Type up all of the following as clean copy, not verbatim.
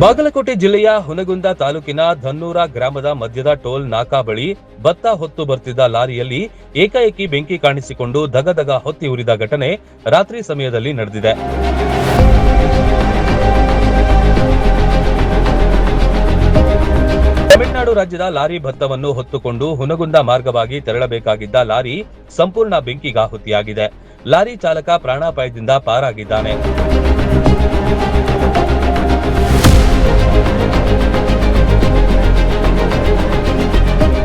ಬಾಗಲಕೋಟೆ ಜಿಲ್ಲೆಯ ಹುನಗುಂದ ತಾಲೂಕಿನ ಧನ್ನೂರ ಗ್ರಾಮದ ಮಧ್ಯದ ಟೋಲ್ ನಾಕಾ ಬಳಿ ಭತ್ತ ಹೊತ್ತು ಬರ್ತಿದ್ದ ಲಾರಿಯಲ್ಲಿ ಏಕಾಏಕಿ ಬೆಂಕಿ ಕಾಣಿಸಿಕೊಂಡು ದಗದಗ ಹೊತ್ತಿ ಉರಿದ ಘಟನೆ ರಾತ್ರಿ ಸಮಯದಲ್ಲಿ ನಡೆದಿದೆ. ತಮಿಳುನಾಡು ರಾಜ್ಯದ ಲಾರಿ ಭತ್ತವನ್ನು ಹೊತ್ತುಕೊಂಡು ಹುನಗುಂದ ಮಾರ್ಗವಾಗಿ ತೆರಳಬೇಕಾಗಿದ್ದ ಲಾರಿ ಸಂಪೂರ್ಣ ಬೆಂಕಿಗಾಹುತಿಯಾಗಿದೆ. ಲಾರಿ ಚಾಲಕ ಪ್ರಾಣಾಪಾಯದಿಂದ ಪಾರಾಗಿದ್ದಾನೆ.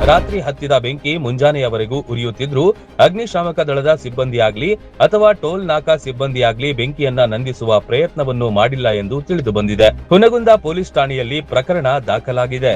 ರಾತ್ರಿ ಹತ್ತಿದ ಬೆಂಕಿ ಮುಂಜಾನೆಯವರೆಗೂ ಉರಿಯುತ್ತಿದ್ರೂ ಅಗ್ನಿಶಾಮಕ ದಳದ ಸಿಬ್ಬಂದಿಯಾಗ್ಲಿ ಅಥವಾ ಟೋಲ್ ನಾಕಾ ಸಿಬ್ಬಂದಿಯಾಗ್ಲಿ ಬೆಂಕಿಯನ್ನ ನಂದಿಸುವ ಪ್ರಯತ್ನವನ್ನು ಮಾಡಿಲ್ಲ ಎಂದು ತಿಳಿದು ಬಂದಿದೆ. ಹುನಗುಂದ ಪೊಲೀಸ್ ಠಾಣೆಯಲ್ಲಿ ಪ್ರಕರಣ ದಾಖಲಾಗಿದೆ.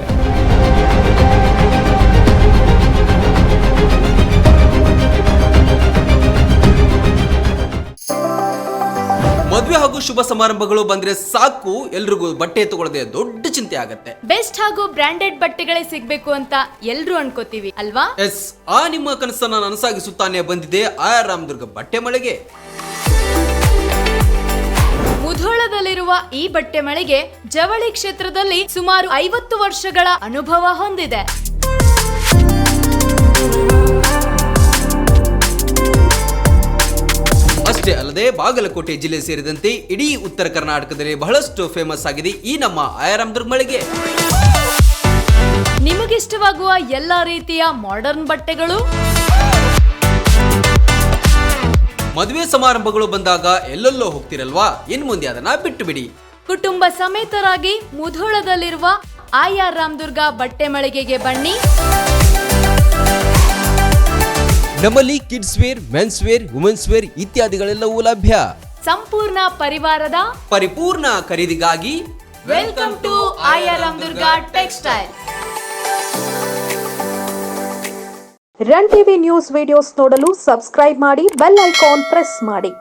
ಮದುವೆ ಹಾಗೂ ಶುಭ ಸಮಾರಂಭಗಳು ಬಂದ್ರೆ ಸಾಕು ಎಲ್ರಿಗೂ ಬಟ್ಟೆ ತಗೊಳ್ಳದೆ ದೊಡ್ಡ ಚಿಂತೆ ಆಗತ್ತೆ. ಬೆಸ್ಟ್ ಹಾಗೂ ಬ್ರಾಂಡೆಡ್ ಬಟ್ಟೆಗಳೇ ಸಿಗ್ಬೇಕು ಅಂತ ಎಲ್ರು ಅನ್ಕೋತೀವಿ ಅಲ್ವಾ? ಎಸ್, ಆ ನಿಮ್ಮ ಕನಸನ್ನ ನನಸಾಗಿಸುತ್ತಾನೆ ಬಂದಿದೆ ಆರ್ ರಾಮದುರ್ಗ ಬಟ್ಟೆ ಮಳೆಗೆ. ಮುಧೋಳದಲ್ಲಿರುವ ಈ ಬಟ್ಟೆ ಮಳೆಗೆ ಜವಳಿ ಕ್ಷೇತ್ರದಲ್ಲಿ ಸುಮಾರು 50 ವರ್ಷಗಳ ಅನುಭವ ಹೊಂದಿದೆ. ಅಷ್ಟೇ ಅಲ್ಲದೆ ಬಾಗಲಕೋಟೆ ಜಿಲ್ಲೆ ಸೇರಿದಂತೆ ಇಡೀ ಉತ್ತರ ಕರ್ನಾಟಕದಲ್ಲಿ ಬಹಳಷ್ಟು ಫೇಮಸ್ ಆಗಿದೆ ಈ ನಮ್ಮ ಆರ್ ರಾಮದುರ್ಗ ಮಳಿಗೆ. ನಿಮಗಿಷ್ಟವಾಗುವ ಎಲ್ಲಾ ರೀತಿಯ ಮಾಡರ್ನ್ ಬಟ್ಟೆಗಳು, ಮದುವೆ ಸಮಾರಂಭಗಳು ಬಂದಾಗ ಎಲ್ಲೆಲ್ಲೋ ಹೋಗ್ತಿರಲ್ವಾ, ಇನ್ ಮುಂದೆ ಅದನ್ನ ಬಿಟ್ಟು ಬಿಡಿ. ಕುಟುಂಬ ಸಮೇತರಾಗಿ ಮುಧೋಳದಲ್ಲಿರುವ ಆರ್ ರಾಮದುರ್ಗ ಬಟ್ಟೆ ಮಳಿಗೆಗೆ ಬನ್ನಿ. ನಮ್ಮಲ್ಲಿ kids wear, men's wear, women's wear ಇತ್ಯಾದಿಗಳೆಲ್ಲವೂ ಲಭ್ಯ. ಸಂಪೂರ್ಣ ಪರಿವಾರದ ಪರಿಪೂರ್ಣ ಖರೀದಿಗಾಗಿ welcome to R Ramadurga textile. Run TV news videos ನೋಡಲು ಸಬ್ಸ್ಕ್ರೈಬ್ ಮಾಡಿ, ಬೆಲ್ ಐಕಾನ್ ಪ್ರೆಸ್ ಮಾಡಿ.